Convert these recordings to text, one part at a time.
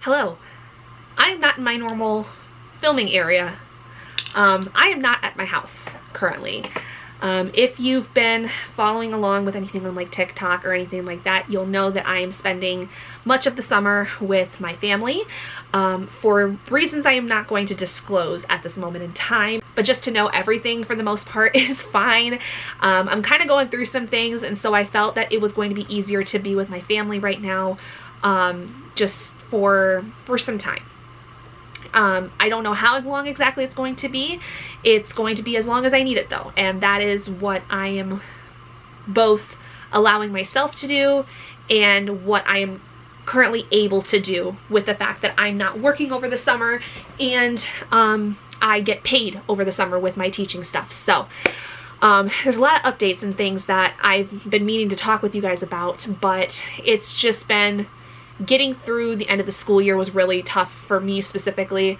Hello. I am not in my normal filming area. I am not at my house currently. If you've been following along with anything on like TikTok or anything like that, you'll know that I am spending much of the summer with my family for reasons I am not going to disclose at this moment in time. But just to know everything for the most part is fine. I'm kind of going through some things, and so I felt that it was going to be easier to be with my family right now, just for some time. I don't know how long exactly it's going to be. It's going to be as long as I need it though, and that is what I am both allowing myself to do and what I am currently able to do with the fact that I'm not working over the summer and I get paid over the summer with my teaching stuff. So there's a lot of updates and things that I've been meaning to talk with you guys about, but it's just been getting through the end of the school year was really tough for me specifically,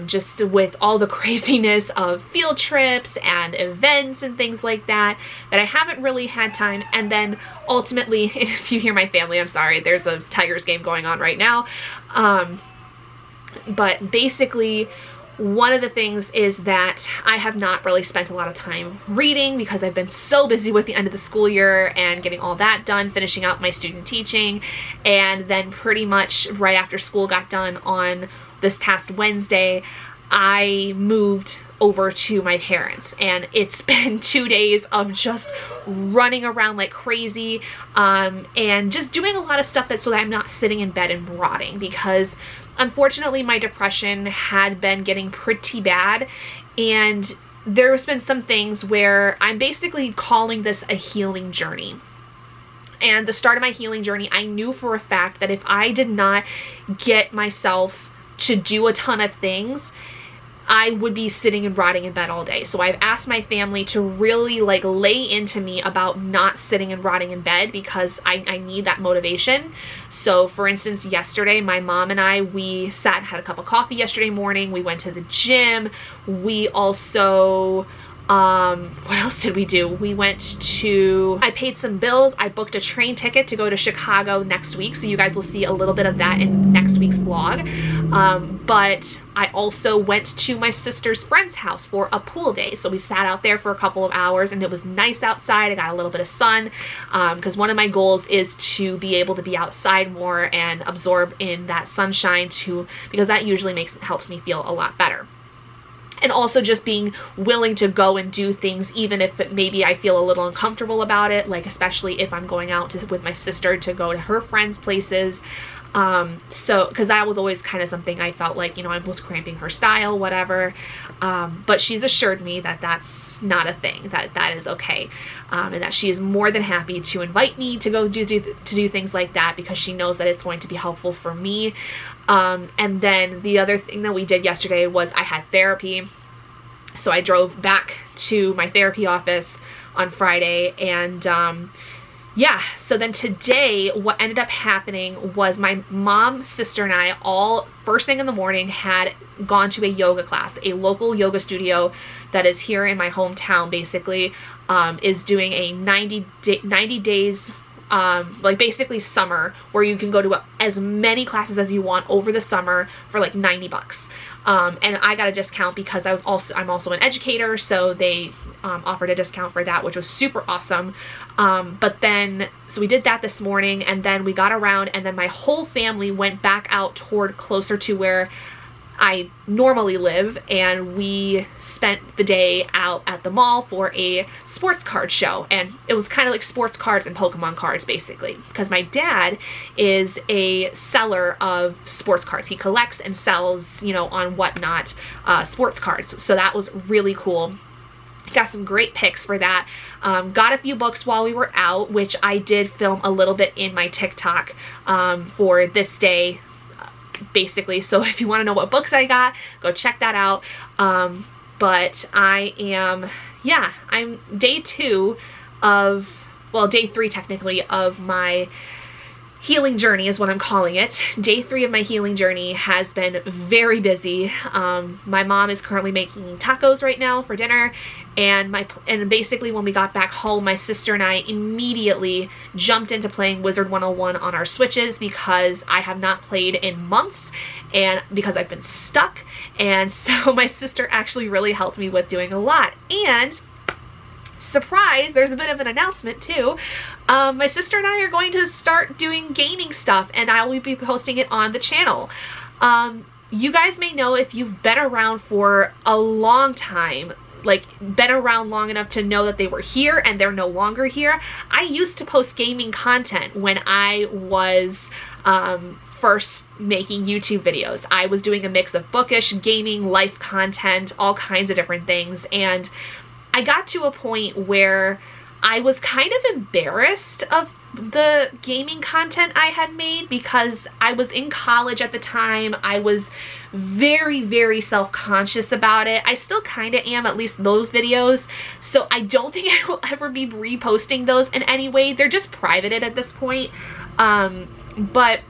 just with all the craziness of field trips and events and things like that I haven't really had time. And then ultimately, if you hear my family, I'm sorry, there's a Tigers game going on right now. But basically, one of the things is that I have not really spent a lot of time reading because I've been so busy with the end of the school year and getting all that done, finishing out my student teaching, and then pretty much right after school got done on this past Wednesday, I moved over to my parents, and it's been 2 days of just running around like crazy and just doing a lot of stuff so that I'm not sitting in bed and rotting, because unfortunately my depression had been getting pretty bad, and there's been some things where I'm basically calling this a healing journey. And the start of my healing journey, I knew for a fact that if I did not get myself to do a ton of things, I would be sitting and rotting in bed all day. So I've asked my family to really like lay into me about not sitting and rotting in bed, because I need that motivation. So for instance, yesterday, my mom and I, we sat and had a cup of coffee yesterday morning. We went to the gym. We also, what else did we do? We went to, I paid some bills. I booked a train ticket to go to Chicago next week. So you guys will see a little bit of that in next week's vlog. But I also went to my sister's friend's house for a pool day. So we sat out there for a couple of hours, and it was nice outside. I got a little bit of sun, because one of my goals is to be able to be outside more and absorb in that sunshine because that usually helps me feel a lot better. And also just being willing to go and do things even if maybe I feel a little uncomfortable about it, like especially if I'm going out with my sister to go to her friends' places. So, because that was always kind of something I felt like, I was cramping her style, whatever. But she's assured me that that's not a thing, that is okay. And that she is more than happy to invite me to go do things like that, because she knows that it's going to be helpful for me. And then the other thing that we did yesterday was I had therapy. So I drove back to my therapy office on Friday, and yeah, so then today what ended up happening was my mom, sister, and I all first thing in the morning had gone to a yoga class. A local yoga studio that is here in my hometown basically is doing a 90 days like basically summer, where you can go to as many classes as you want over the summer for like $90. And I got a discount because I'm also an educator, so they offered a discount for that, which was super awesome. But then, so we did that this morning, and then we got around, and then my whole family went back out toward closer to where I normally live, and we spent the day out at the mall for a sports card show. And it was kind of like sports cards and Pokemon cards basically, because my dad is a seller of sports cards. He collects and sells, on Whatnot, sports cards. So that was really cool. Got some great picks for that. Got a few books while we were out, which I did film a little bit in my TikTok for this day, basically. So if you want to know what books I got, go check that out. But I'm day 2 of, well, day 3 technically, of my healing journey is what I'm calling it. Day 3 of my healing journey has been very busy. My mom is currently making tacos right now for dinner, and basically when we got back home, my sister and I immediately jumped into playing Wizard 101 on our Switches because I have not played in months and because I've been stuck. And so my sister actually really helped me with doing a lot. And surprise, there's a bit of an announcement too. My sister and I are going to start doing gaming stuff, and I will be posting it on the channel. You guys may know, if you've been around for a long time, like been around long enough to know that they were here and they're no longer here. I used to post gaming content when I was first making YouTube videos. I was doing a mix of bookish, gaming, life content, all kinds of different things, and I got to a point where I was kind of embarrassed of the gaming content I had made because I was in college at the time. I was very, very self-conscious about it. I still kind of am, at least those videos. So I don't think I will ever be reposting those in any way. They're just privated at this point. But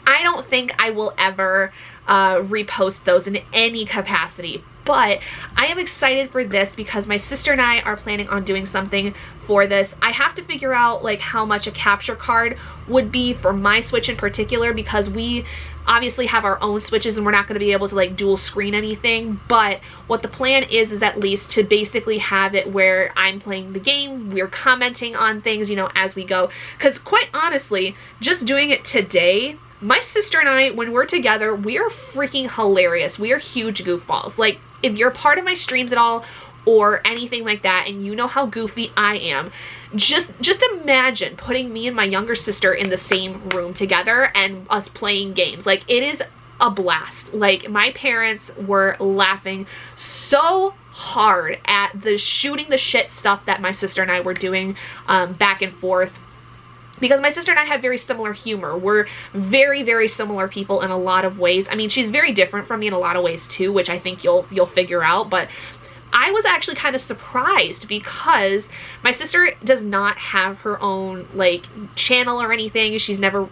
I don't think I will ever repost those in any capacity. But I am excited for this because my sister and I are planning on doing something for this. I have to figure out like how much a capture card would be for my Switch in particular, because we obviously have our own Switches and we're not going to be able to like dual screen anything. But what the plan is at least to basically have it where I'm playing the game, we're commenting on things, you know, as we go. Because quite honestly, just doing it today, my sister and I, when we're together, we are freaking hilarious. We are huge goofballs. Like, if you're part of my streams at all or anything like that and you know how goofy I am, just imagine putting me and my younger sister in the same room together and us playing games. Like, it is a blast. Like, my parents were laughing so hard at the shooting the shit stuff that my sister and I were doing back and forth. Because my sister and I have very similar humor. We're very, very similar people in a lot of ways. I mean, she's very different from me in a lot of ways too, which I think you'll figure out. But I was actually kind of surprised because my sister does not have her own like channel or anything. She never,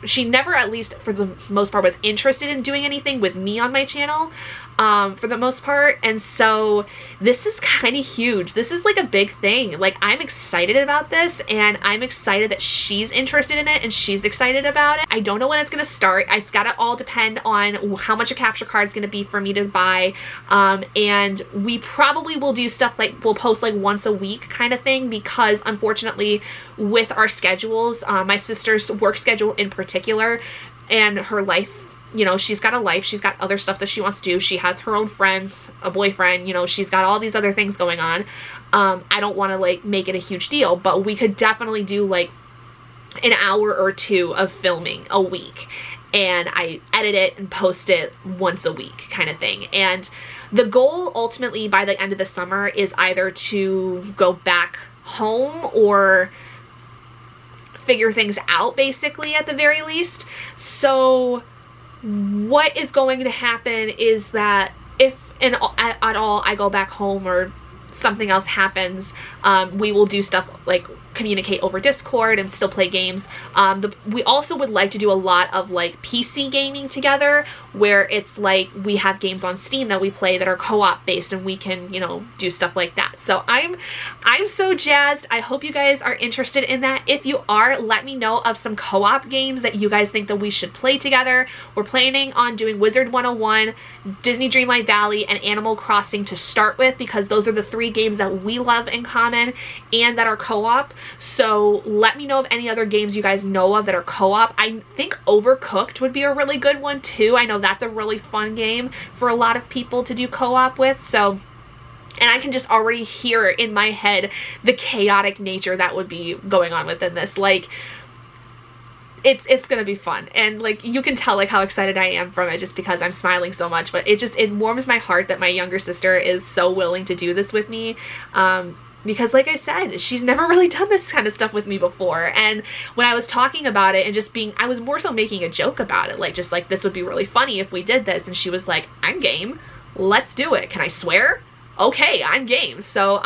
at least for the most part, was interested in doing anything with me on my channel. For the most part. And so this is kind of huge. This is like a big thing. Like, I'm excited about this, and I'm excited that she's interested in it and she's excited about it. I don't know when it's going to start. It's got to all depend on how much a capture card is going to be for me to buy. And we probably will do stuff like we'll post like once a week kind of thing, because unfortunately with our schedules, my sister's work schedule in particular and her life, you know, she's got a life, she's got other stuff that she wants to do, she has her own friends, a boyfriend, you know, she's got all these other things going on. I don't want to like make it a huge deal, but we could definitely do like an hour or two of filming a week, and I edit it and post it once a week kind of thing. And the goal ultimately by the end of the summer is either to go back home or figure things out, basically, at the very least. So what is going to happen is that if at all I go back home or something else happens, we will do stuff like communicate over Discord and still play games. We also would like to do a lot of like PC gaming together, where it's like we have games on Steam that we play that are co-op based, and we can, you know, do stuff like that. So I'm so jazzed. I hope you guys are interested in that. If you are, let me know of some co-op games that you guys think that we should play together. We're planning on doing Wizard 101, Disney Dreamlight Valley, and Animal Crossing to start with, because those are the 3 games that we love in common and that are co-op. So let me know of any other games you guys know of that are co-op. I think Overcooked would be a really good one too. I know that's a really fun game for a lot of people to do co-op with. So, and I can just already hear in my head the chaotic nature that would be going on within this. Like, it's gonna be fun, and like you can tell like how excited I am from it just because I'm smiling so much. But it warms my heart that my younger sister is so willing to do this with me. Because like I said, she's never really done this kind of stuff with me before. And when I was talking about it and just I was more so making a joke about it, like just like, this would be really funny if we did this. And she was like, I'm game. Let's do it. Can I swear? Okay, I'm game. So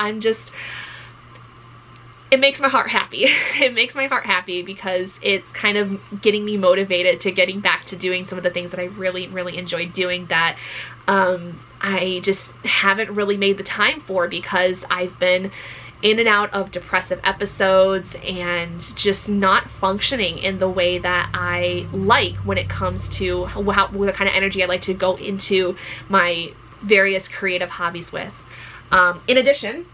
it makes my heart happy. It makes my heart happy because it's kind of getting me motivated to getting back to doing some of the things that I really, really enjoy doing that I just haven't really made the time for because I've been in and out of depressive episodes and just not functioning in the way that I like when it comes to what kind of energy I like to go into my various creative hobbies with. In addition,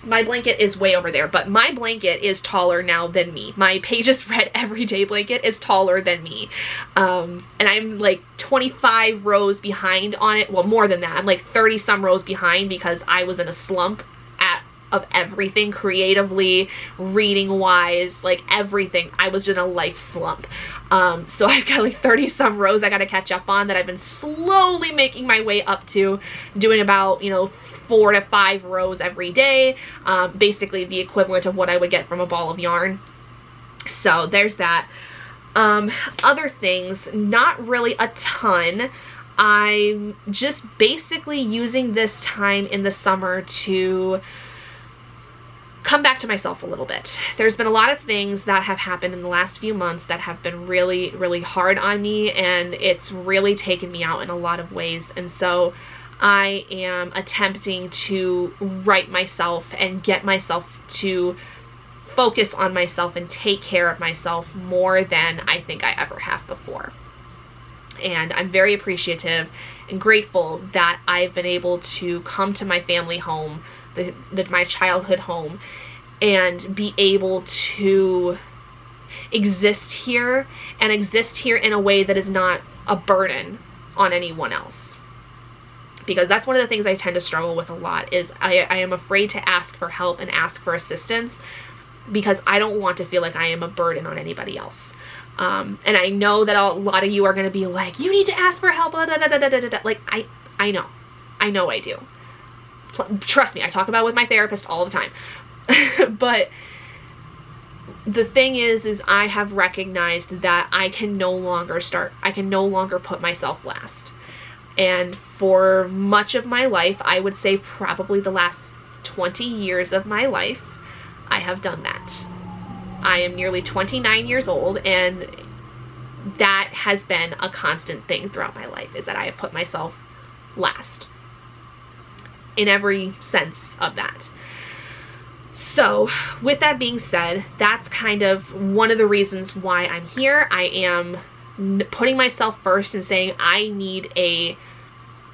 my blanket is way over there, but my blanket is taller now than me. My Pages Read Everyday blanket is taller than me. And I'm like 25 rows behind on it. Well, more than that. I'm like 30 some rows behind because I was in a slump of everything, creatively, reading wise, like everything. I was in a life slump. So I've got like 30 some rows I gotta catch up on that I've been slowly making my way up to, doing about, you know, 4 to 5 rows every day, basically the equivalent of what I would get from a ball of yarn. So there's that. Other things, not really a ton. I'm just basically using this time in the summer to come back to myself a little bit. There's been a lot of things that have happened in the last few months that have been really, really hard on me, and it's really taken me out in a lot of ways. And so I am attempting to right myself and get myself to focus on myself and take care of myself more than I think I ever have before. And I'm very appreciative and grateful that I've been able to come to my family home, my childhood home, and be able to exist here and exist here in a way that is not a burden on anyone else. Because that's one of the things I tend to struggle with a lot is I am afraid to ask for help and ask for assistance because I don't want to feel like I am a burden on anybody else. And I know that a lot of you are going to be like, you need to ask for help, blah, blah, blah, blah, blah, blah. Like, I know I do. Trust me, I talk about it with my therapist all the time. But the thing is I have recognized that I can no longer put myself last. And for much of my life, I would say probably the last 20 years of my life, I have done that. I am nearly 29 years old, and that has been a constant thing throughout my life, is that I have put myself last. In every sense of that. So, with that being said, that's kind of one of the reasons why I'm here. I am putting myself first and saying I need a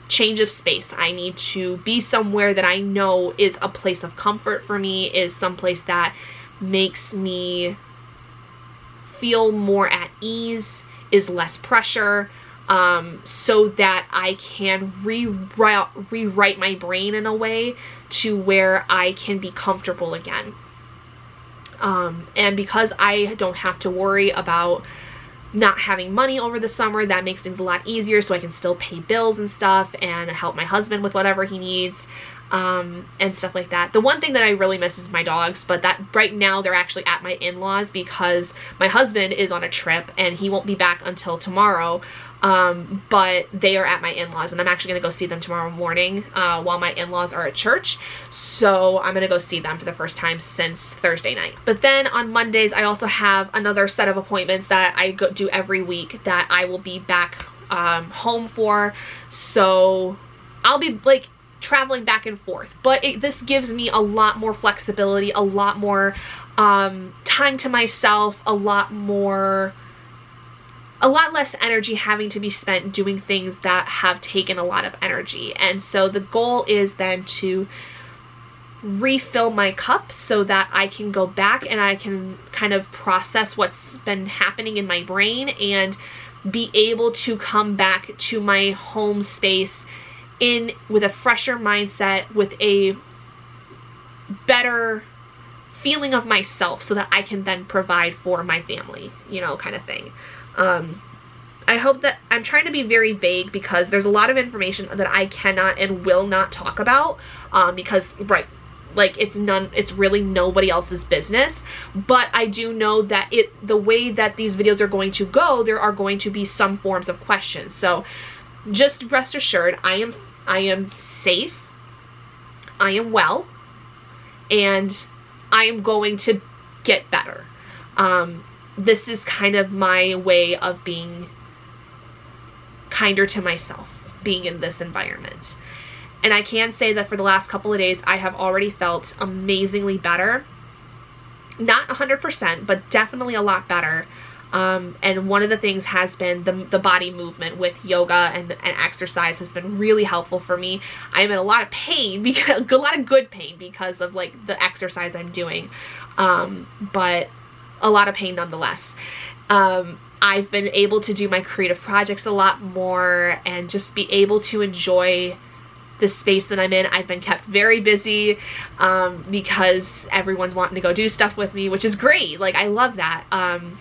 change of space. I need to be somewhere that I know is a place of comfort for me, is someplace that makes me feel more at ease, is less pressure, so that I can rewrite my brain in a way to where I can be comfortable again. And because I don't have to worry about not having money over the summer, that makes things a lot easier, so I can still pay bills and stuff and help my husband with whatever he needs, and stuff like that. The one thing that I really miss is my dogs, but that right now they're actually at my in-laws because my husband is on a trip and he won't be back until tomorrow. But they are at my in-laws, and I'm actually going to go see them tomorrow morning while my in-laws are at church. So I'm going to go see them for the first time since Thursday night. But then on Mondays, I also have another set of appointments that I do every week that I will be back home for. So I'll be like traveling back and forth. But this gives me a lot more flexibility, a lot more time to myself, a lot less energy having to be spent doing things that have taken a lot of energy. And so the goal is then to refill my cup so that I can go back and I can kind of process what's been happening in my brain and be able to come back to my home space with a fresher mindset, with a better feeling of myself so that I can then provide for my family, kind of thing. I hope that I'm trying to be very vague because there's a lot of information that I cannot and will not talk about, because it's really nobody else's business. But I do know that the way that these videos are going to go, there are going to be some forms of questions. So just rest assured, I am safe, I am well, and I am going to get better. This is kind of my way of being kinder to myself, being in this environment. And I can say that for the last couple of days, I have already felt amazingly better. Not 100%, but definitely a lot better. And one of the things has been the body movement with yoga and exercise has been really helpful for me. I am in a lot of pain, because a lot of good pain because of like the exercise I'm doing, but a lot of pain nonetheless. I've been able to do my creative projects a lot more and just be able to enjoy the space that I'm in. I've been kept very busy because everyone's wanting to go do stuff with me, which is great. Like, I love that.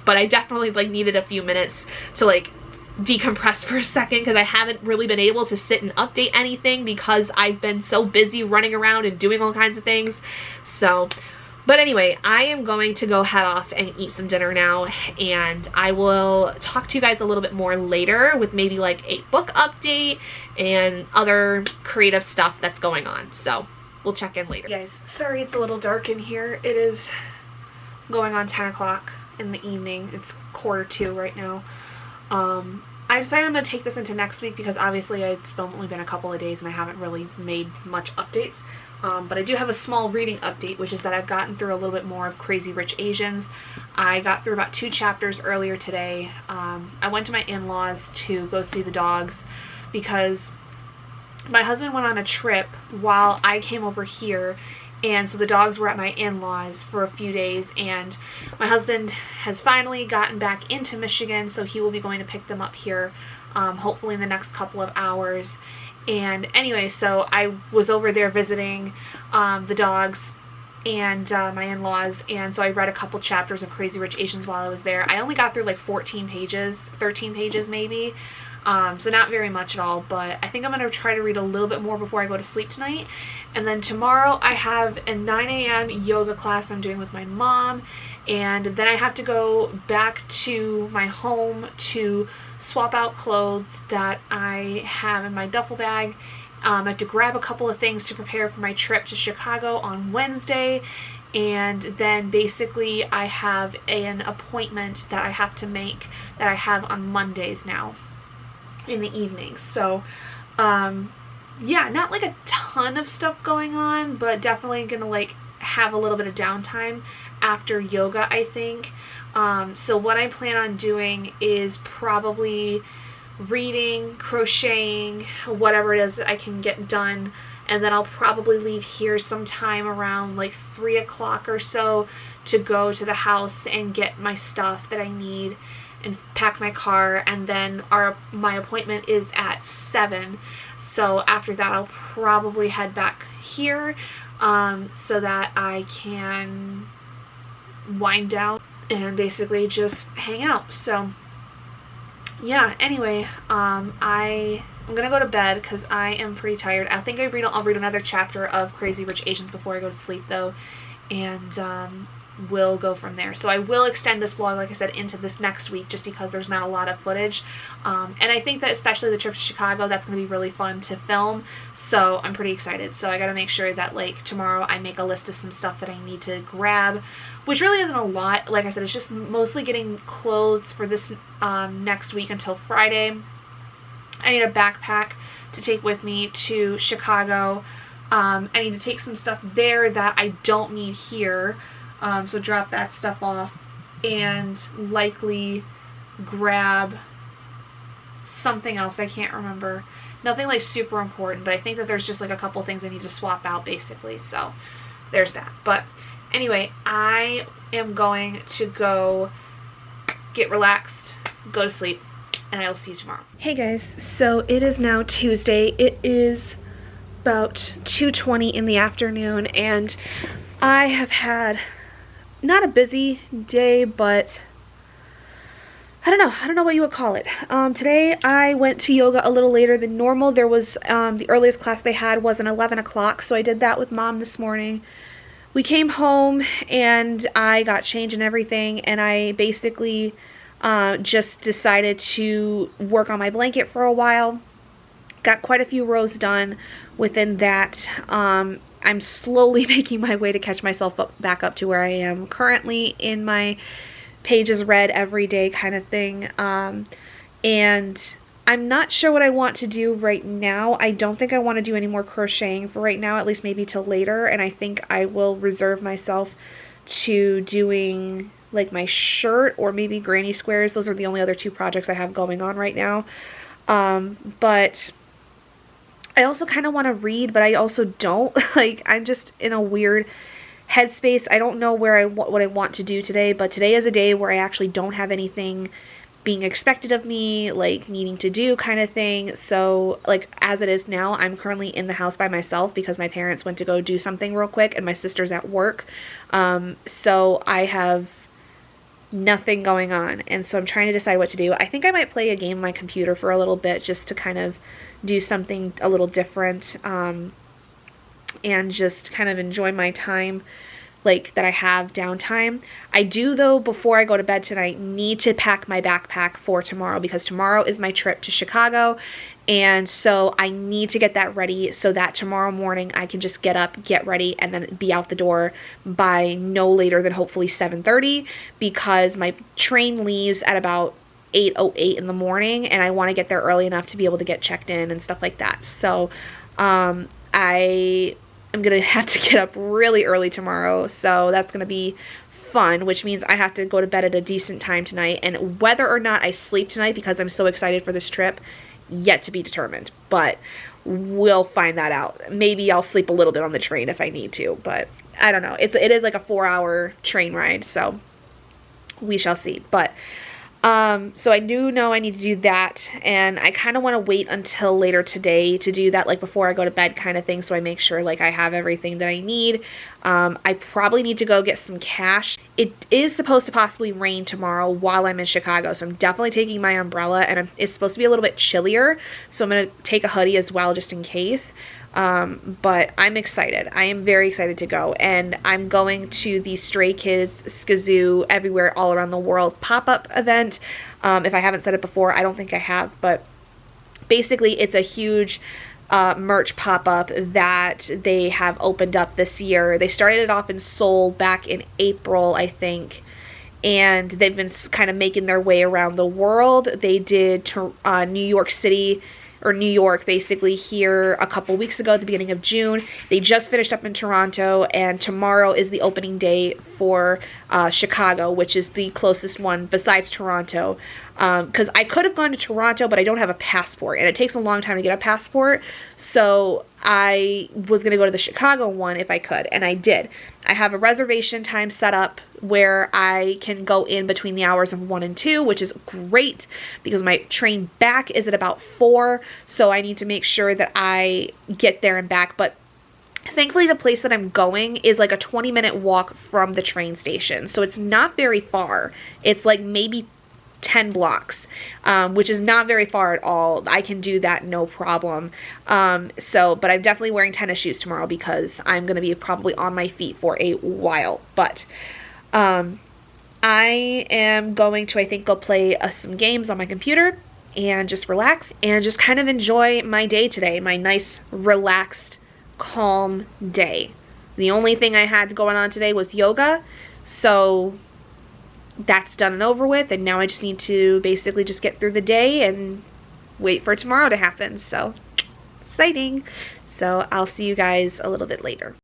But I definitely like needed a few minutes to like decompress for a second, because I haven't really been able to sit and update anything because I've been so busy running around and doing all kinds of things. So, but anyway, I am going to go head off and eat some dinner now, and I will talk to you guys a little bit more later with maybe like a book update and other creative stuff that's going on. So we'll check in later. Guys, sorry it's a little dark in here. It is going on 10 o'clock in the evening. It's 1:45 right now. I decided I'm going to take this into next week because obviously it's only been a couple of days and I haven't really made much updates. But I do have a small reading update, which is that I've gotten through a little bit more of Crazy Rich Asians. I got through about 2 chapters earlier today. I went to my in-laws to go see the dogs because my husband went on a trip while I came over here, and so the dogs were at my in-laws for a few days, and my husband has finally gotten back into Michigan, so he will be going to pick them up here hopefully in the next couple of hours. And anyway, so I was over there visiting the dogs and my in-laws, and so I read a couple chapters of Crazy Rich Asians while I was there. I only got through like 14 pages, 13 pages maybe, so not very much at all, but I think I'm going to try to read a little bit more before I go to sleep tonight. And then tomorrow I have a 9 a.m. yoga class I'm doing with my mom, and then I have to go back to my home to swap out clothes that I have in my duffel bag. I have to grab a couple of things to prepare for my trip to Chicago on Wednesday, and then basically I have an appointment that I have to make that I have on Mondays now in the evening. So yeah, not like a ton of stuff going on, but definitely gonna like have a little bit of downtime after yoga, I think. So what I plan on doing is probably reading, crocheting, whatever it is that I can get done, and then I'll probably leave here sometime around like 3 o'clock or so to go to the house and get my stuff that I need and pack my car, and then my appointment is at 7, so after that I'll probably head back here so that I can wind down and basically just hang out. So yeah, anyway, I'm gonna go to bed because I am pretty tired. I think I'll read another chapter of Crazy Rich Asians before I go to sleep though, and we'll go from there. So I will extend this vlog, like I said, into this next week just because there's not a lot of footage, and I think that especially the trip to Chicago, that's gonna be really fun to film, so I'm pretty excited. So I gotta make sure that like tomorrow I make a list of some stuff that I need to grab, which really isn't a lot. Like I said, it's just mostly getting clothes for this next week until Friday. I need a backpack to take with me to Chicago. I need to take some stuff there that I don't need here, so drop that stuff off, and likely grab something else. I can't remember. Nothing like super important, but I think that there's just like a couple things I need to swap out basically, so there's that. But anyway, I am going to go get relaxed, go to sleep, and I will see you tomorrow. Hey guys, so it is now Tuesday. It is about 2:20 in the afternoon, and I have had not a busy day, but I don't know what you would call it. Today I went to yoga a little later than normal. There was the earliest class they had was an 11 o'clock, so I did that with Mom this morning. We came home and I got changed and everything, and I basically just decided to work on my blanket for a while. Got quite a few rows done within that. I'm slowly making my way to catch myself back up to where I am currently in my pages read every day kind of thing. And I'm not sure what I want to do right now. I don't think I want to do any more crocheting for right now, at least maybe till later. And I think I will reserve myself to doing like my shirt or maybe granny squares. Those are the only other two projects I have going on right now. But I also kind of want to read, but I also don't. Like, I'm just in a weird headspace. I don't know what I want to do today, but today is a day where I actually don't have anything being expected of me, like needing to do kind of thing. So, like, as it is now, I'm currently in the house by myself because my parents went to go do something real quick and my sister's at work. So I have nothing going on, and so I'm trying to decide what to do. I think I might play a game on my computer for a little bit just to kind of do something a little different, and just kind of enjoy my time, like, that I have downtime. I do, though, before I go to bed tonight, need to pack my backpack for tomorrow because tomorrow is my trip to Chicago, and so I need to get that ready so that tomorrow morning I can just get up, get ready, and then be out the door by no later than hopefully 7:30 because my train leaves at about 8:08 in the morning, and I want to get there early enough to be able to get checked in and stuff like that. So I am going to have to get up really early tomorrow, so that's going to be fun, which means I have to go to bed at a decent time tonight, and whether or not I sleep tonight because I'm so excited for this trip, yet to be determined, but we'll find that out. Maybe I'll sleep a little bit on the train if I need to, but I don't know. It is like a 4-hour train ride, so we shall see. But so I do know I need to do that, and I kind of want to wait until later today to do that, like before I go to bed kind of thing, so I make sure like I have everything that I need. I probably need to go get some cash. It is supposed to possibly rain tomorrow while I'm in Chicago, so I'm definitely taking my umbrella, and it's supposed to be a little bit chillier, so I'm going to take a hoodie as well just in case. But I'm excited. I am very excited to go, and I'm going to the Stray Kids Skazoo Everywhere All Around the World pop-up event. If I haven't said it before, I don't think I have, but basically it's a huge merch pop-up that they have opened up this year. They started it off in Seoul back in April, I think, and they've been kind of making their way around the world. They did New York City, or New York, basically, here a couple weeks ago at the beginning of June. They just finished up in Toronto, and tomorrow is the opening day for Chicago, which is the closest one besides Toronto. Because I could have gone to Toronto, but I don't have a passport, and it takes a long time to get a passport, so I was going to go to the Chicago one if I could, and I did. I have a reservation time set up where I can go in between the hours of 1 and 2, which is great because my train back is at about 4, so I need to make sure that I get there and back. But thankfully, the place that I'm going is like a 20-minute walk from the train station, so it's not very far. It's like maybe 10 blocks, which is not very far at all. I can do that no problem. But I'm definitely wearing tennis shoes tomorrow because I'm going to be probably on my feet for a while. But I am going to, I think, go play some games on my computer and just relax and just kind of enjoy my day today, my nice, relaxed, calm day. The only thing I had going on today was yoga, so that's done and over with, and now I just need to basically just get through the day and wait for tomorrow to happen. So exciting. So I'll see you guys a little bit later.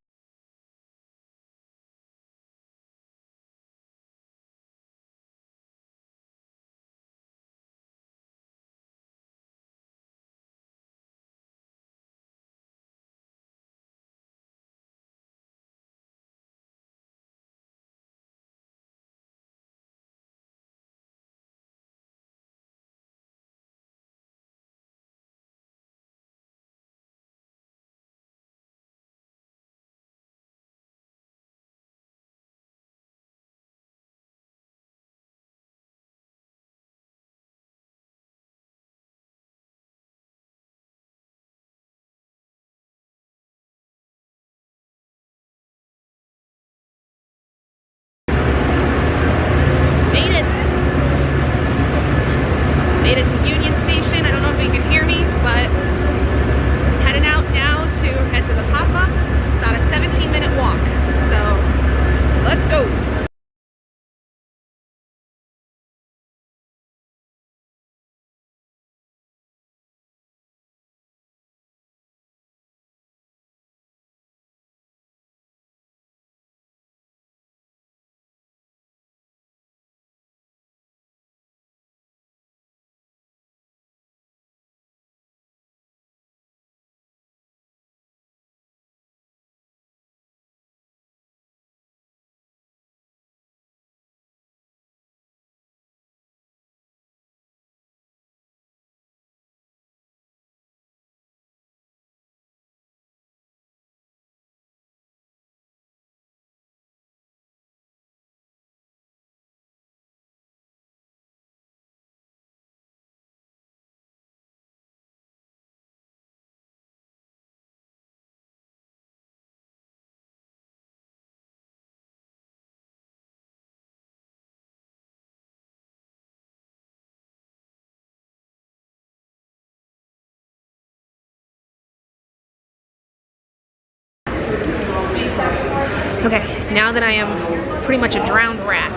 now that I am pretty much a drowned rat,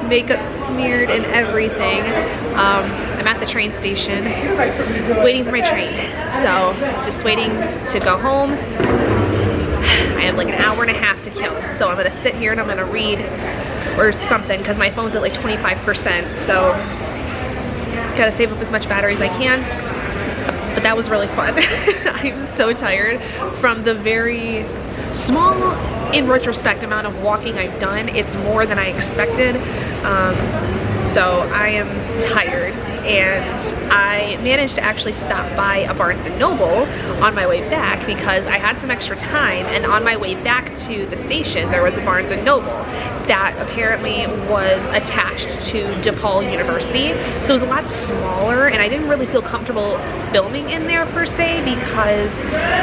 makeup smeared and everything, I'm at the train station waiting for my train. So just waiting to go home. I have like an hour and a half to kill. So I'm gonna sit here and I'm gonna read or something because my phone's at like 25%. So gotta save up as much battery as I can. But that was really fun. I'm so tired from the very small, in retrospect, amount of walking I've done. It's more than I expected. So I am tired, and I managed to actually stop by a Barnes & Noble on my way back because I had some extra time, and on my way back to the station there was a Barnes & Noble that apparently was attached to DePaul University. So it was a lot smaller, and I didn't really feel comfortable filming in there per se because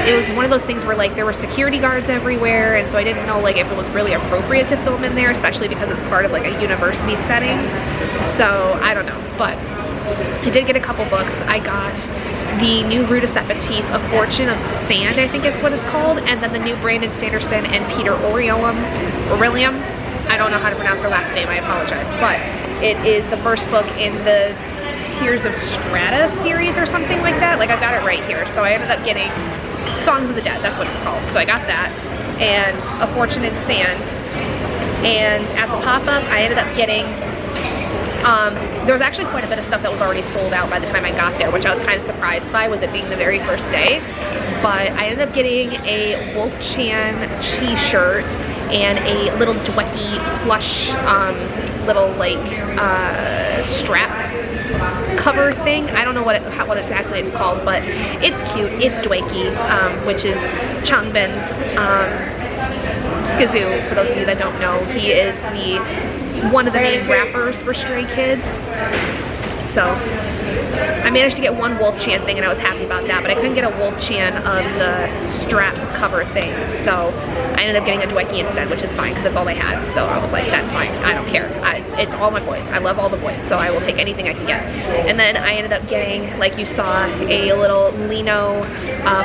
it was one of those things where like there were security guards everywhere, and so I didn't know like if it was really appropriate to film in there, especially because it's part of like a university setting. So I don't know, but I did get a couple books. I got the new Rue de Sepetys, A Fortune of Sand, I think it's what it's called, and then the new Brandon Sanderson and Peter Aurelium. I don't know how to pronounce their last name, I apologize, but it is the first book in the Tears of Strata series or something like that. Like, I've got it right here. So I ended up getting Songs of the Dead, that's what it's called. So I got that, and A Fortune in Sand. And at the pop-up, I ended up getting, there was actually quite a bit of stuff that was already sold out by the time I got there, which I was kind of surprised by with it being the very first day. But I ended up getting a Wolf Chan t-shirt and a little Dwecky plush little like strap cover thing. I don't know what exactly it's called, but it's cute. It's Dwecky, which is Changbin's Skizoo, for those of you that don't know. He is one of the main rappers for Stray Kids. So I managed to get one Wolf Chan thing, and I was happy about that, but I couldn't get a Wolf Chan of the strap cover thing, so I ended up getting a Dwecky instead, which is fine because that's all they had. So I was like, that's fine, I don't care. It's all my boys. I love all the boys, so I will take anything I can get. And then I ended up getting, like you saw, a little Lino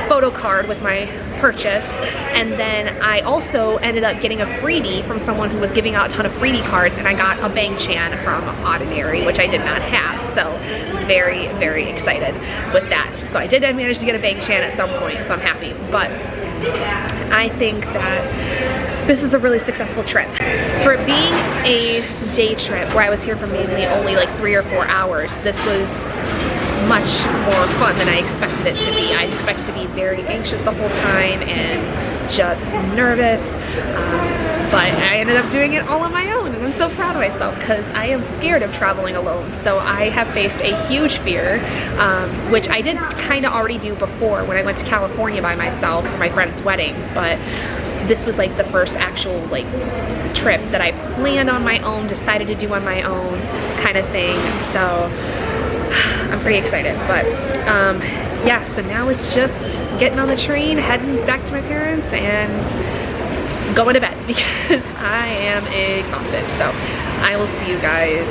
photo card with my purchase, and then I also ended up getting a freebie from someone who was giving out a ton of freebie cards, and I got a Bang Chan from Ordinary, which I did not have, so very, very excited with that. So I did manage to get a Bang Chan at some point, so I'm happy. But I think that this is a really successful trip. For it being a day trip where I was here for mainly only like 3 or 4 hours, this was much more fun than I expected it to be. I expected to be very anxious the whole time and just nervous, but I ended up doing it all on my own, and I'm so proud of myself because I am scared of traveling alone. So I have faced a huge fear, which I did kind of already do before when I went to California by myself for my friend's wedding, but this was like the first actual like trip that I planned on my own, decided to do on my own kind of thing. So I'm pretty excited, but yeah, so now it's just getting on the train, heading back to my parents, and going to bed because I am exhausted. So I will see you guys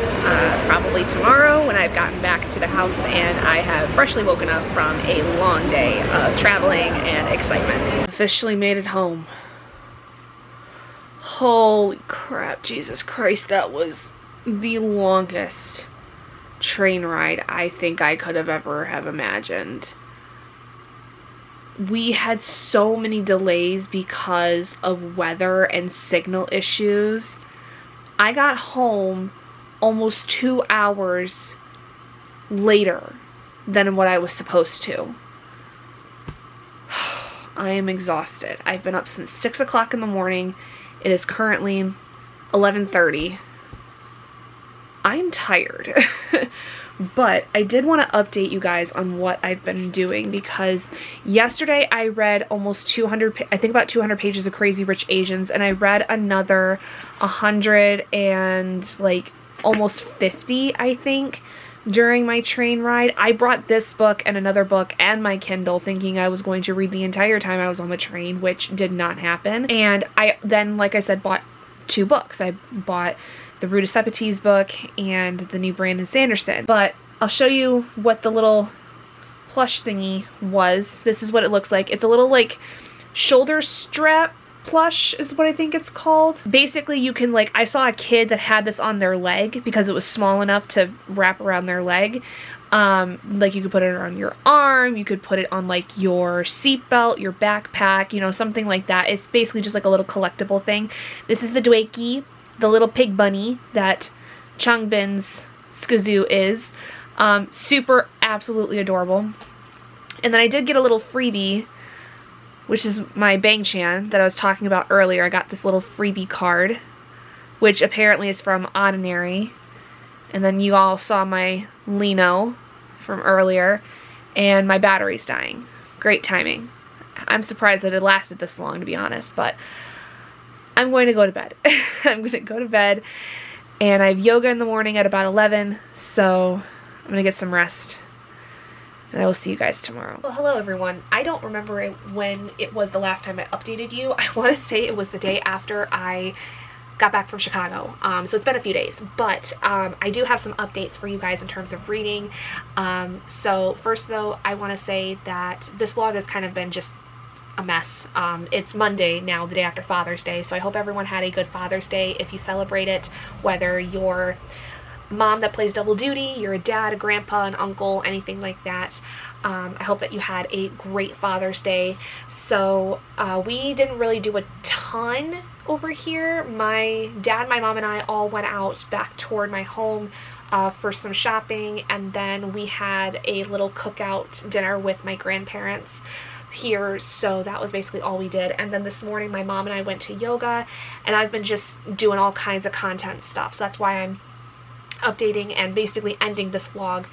probably tomorrow when I've gotten back to the house and I have freshly woken up from a long day of traveling and excitement. Officially made it home. Holy crap, Jesus Christ, that was the longest train ride I think I could have ever have imagined. We had so many delays because of weather and signal issues. I got home almost 2 hours later than what I was supposed to. I am exhausted. I've been up since 6 o'clock in the morning. It is currently 11:30. I'm tired. But I did want to update you guys on what I've been doing, because yesterday I read almost 200, I think about 200 pages of Crazy Rich Asians, and I read another 100 and like almost 50, I think, during my train ride. I brought this book and another book and my Kindle thinking I was going to read the entire time I was on the train, which did not happen. And I then, like I said, bought 2 books. I bought the Rue de Sepetys book and the new Brandon Sanderson. But I'll show you what the little plush thingy was. This is what it looks like. It's a little like shoulder strap plush is what I think it's called. Basically, you can, like, I saw a kid that had this on their leg because it was small enough to wrap around their leg. Like, you could put it on your arm, you could put it on, like, your seatbelt, your backpack, you know, something like that. It's basically just like a little collectible thing. This is the Dweki, the little pig bunny that Changbin's Skazoo is. Super, absolutely adorable. And then I did get a little freebie, which is my Bang-chan that I was talking about earlier. I got this little freebie card, which apparently is from Ordinary. And then you all saw my Lino from earlier, and my battery's dying. Great timing. I'm surprised that it lasted this long, to be honest, but I'm going to go to bed. I'm going to go to bed, and I have yoga in the morning at about 11, so I'm going to get some rest. And I will see you guys tomorrow. Well, hello everyone. I don't remember when it was the last time I updated you. I want to say it was the day after I got back from Chicago. So it's been a few days, but I do have some updates for you guys in terms of reading. So first though, I want to say that this vlog has kind of been just a mess. It's Monday now, the day after Father's Day, so I hope everyone had a good Father's Day if you celebrate it, whether you're mom that plays double duty, you're a dad, a grandpa, an uncle, anything like that. I hope that you had a great Father's Day. So we didn't really do a ton over here. My dad, my mom, and I all went out back toward my home for some shopping, and then we had a little cookout dinner with my grandparents here, so that was basically all we did. And then this morning my mom and I went to yoga, and I've been just doing all kinds of content stuff, so that's why I'm updating and basically ending this vlog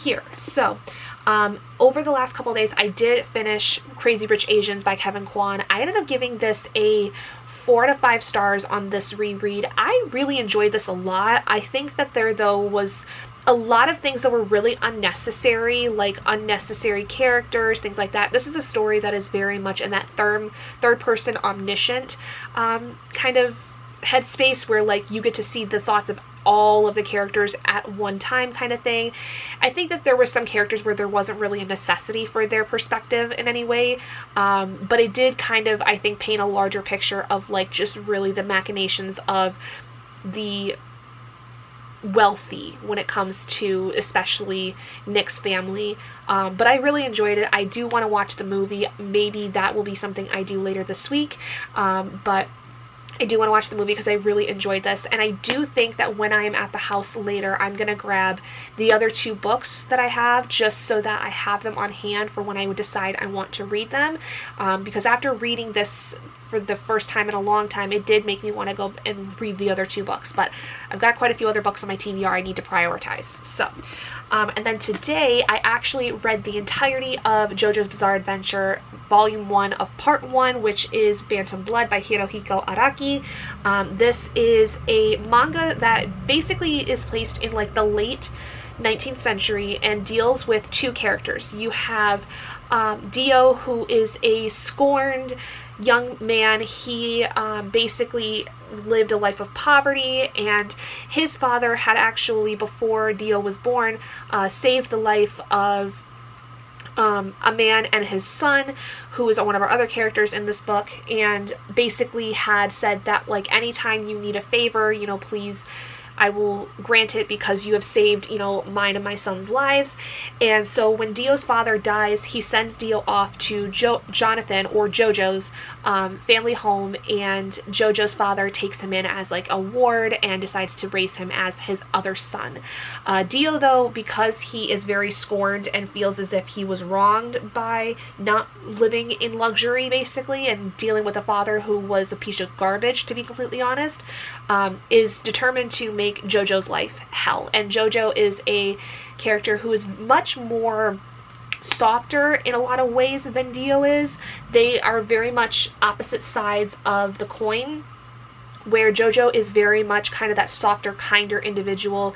here. So over the last couple days I did finish Crazy Rich Asians by Kevin Kwan. I ended up giving this a 4 out of 5 stars on this reread. I really enjoyed this a lot. I think that there though was a lot of things that were really unnecessary, like unnecessary characters, things like that. This is a story that is very much in that third person omniscient kind of headspace where like you get to see the thoughts of all of the characters at one time kind of thing. I think that there were some characters where there wasn't really a necessity for their perspective in any way, but it did kind of, I think, paint a larger picture of like just really the machinations of the wealthy when it comes to especially Nick's family. But I really enjoyed it. I do want to watch the movie. Maybe that will be something I do later this week, but I do want to watch the movie because I really enjoyed this, and I do think that when I am at the house later, I'm going to grab the other 2 books that I have just so that I have them on hand for when I would decide I want to read them, because after reading this for the first time in a long time, it did make me want to go and read the other 2 books, but I've got quite a few other books on my TBR I need to prioritize. So, and then today I actually read the entirety of JoJo's Bizarre Adventure Volume 1 of Part 1, which is Phantom Blood by Hirohiko Araki. This is a manga that basically is placed in like the late 19th century and deals with 2 characters. You have Dio, who is a scorned young man. He basically lived a life of poverty, and his father had actually, before Dio was born, saved the life of a man and his son, who is one of our other characters in this book, and basically had said that like anytime you need a favor, you know, please, I will grant it because you have saved, you know, mine and my son's lives. And so when Dio's father dies, he sends Dio off to Jonathan, or JoJo's family home, and JoJo's father takes him in as like a ward and decides to raise him as his other son. Dio, though, because he is very scorned and feels as if he was wronged by not living in luxury, basically, and dealing with a father who was a piece of garbage, to be completely honest, is determined to make JoJo's life hell. And JoJo is a character who is much more softer in a lot of ways than Dio is. They are very much opposite sides of the coin, where JoJo is very much kind of that softer, kinder individual,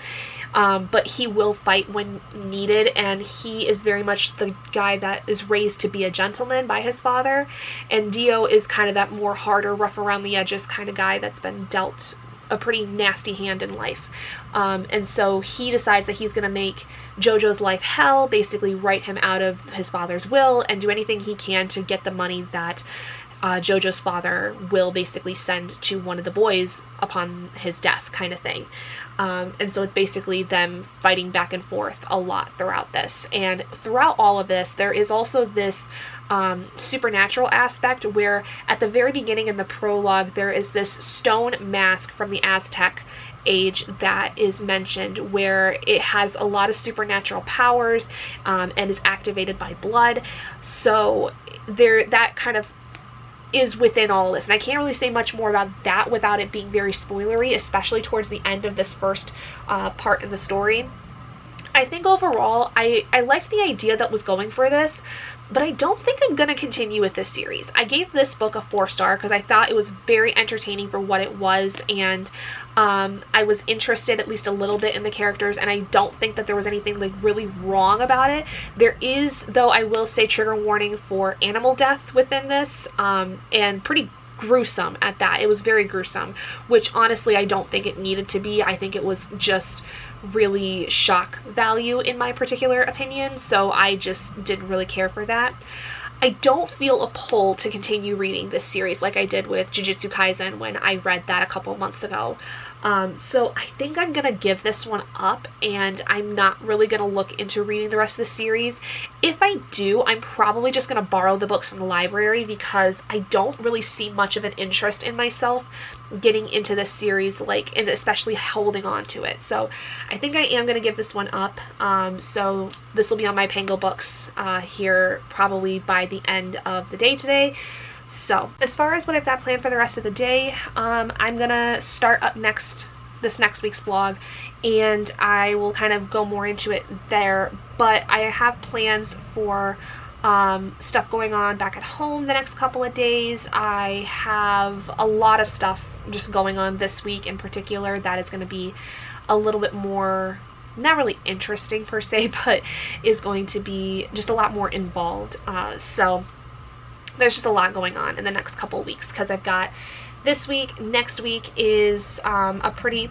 but he will fight when needed, and he is very much the guy that is raised to be a gentleman by his father, and Dio is kind of that more harder, rough around the edges kind of guy that's been dealt a pretty nasty hand in life. And so he decides that he's going to make JoJo's life hell, basically write him out of his father's will, and do anything he can to get the money that Jojo's father will basically send to one of the boys upon his death, kind of thing. And so it's basically them fighting back and forth a lot throughout this. And throughout all of this, there is also this supernatural aspect where at the very beginning in the prologue, there is this stone mask from the Aztec age that is mentioned, where it has a lot of supernatural powers and is activated by blood. So that kind of is within all this, and I can't really say much more about that without it being very spoilery, especially towards the end of this first part in the story. I think overall I liked the idea that was going for this, but I don't think I'm going to continue with this series. I gave this book a 4-star because I thought it was very entertaining for what it was, and I was interested at least a little bit in the characters, and I don't think that there was anything like really wrong about it. There is, though, I will say, trigger warning for animal death within this, and pretty gruesome at that. It was very gruesome, which honestly I don't think it needed to be. I think it was just really shock value in my particular opinion, so I just didn't really care for that. I don't feel a pull to continue reading this series like I did with Jujutsu Kaisen when I read that a couple months ago. So I think I'm gonna give this one up, and I'm not really gonna look into reading the rest of the series. If I do, I'm probably just gonna borrow the books from the library, because I don't really see much of an interest in myself getting into this series, like, and especially holding on to it. So I think I am gonna give this one up. So this will be on my Pango books here probably by the end of the day today. So as far as what I've got planned for the rest of the day, I'm gonna start up this next week's vlog, and I will kind of go more into it there. But I have plans for stuff going on back at home the next couple of days. I have a lot of stuff just going on this week in particular that is going to be a little bit more, not really interesting per se, but is going to be just a lot more involved. So there's just a lot going on in the next couple of weeks, because I've got this week. Next week is a pretty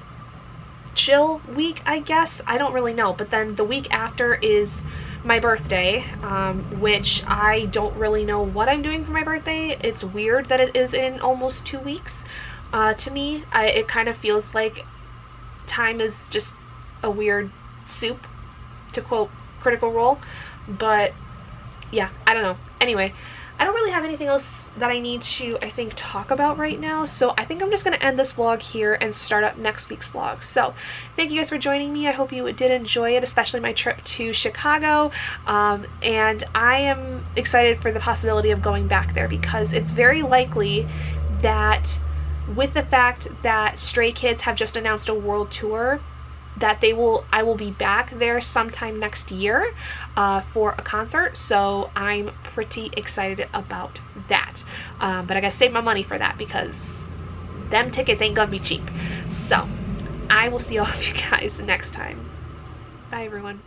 chill week, I guess. I don't really know. But then the week after is my birthday, which I don't really know what I'm doing for my birthday. It's weird that it is in almost 2 weeks. To me, it kind of feels like time is just a weird soup, to quote Critical Role. But yeah, I don't know. Anyway, I don't really have anything else that I need to, I think, talk about right now, so I think I'm just going to end this vlog here and start up next week's vlog. So thank you guys for joining me. I hope you did enjoy it, especially my trip to Chicago, and I am excited for the possibility of going back there, because it's very likely that with the fact that Stray Kids have just announced a world tour, that I will be back there sometime next year for a concert, so I'm pretty excited about that. But I gotta save my money for that, because them tickets ain't gonna be cheap. So I will see all of you guys next time. Bye everyone.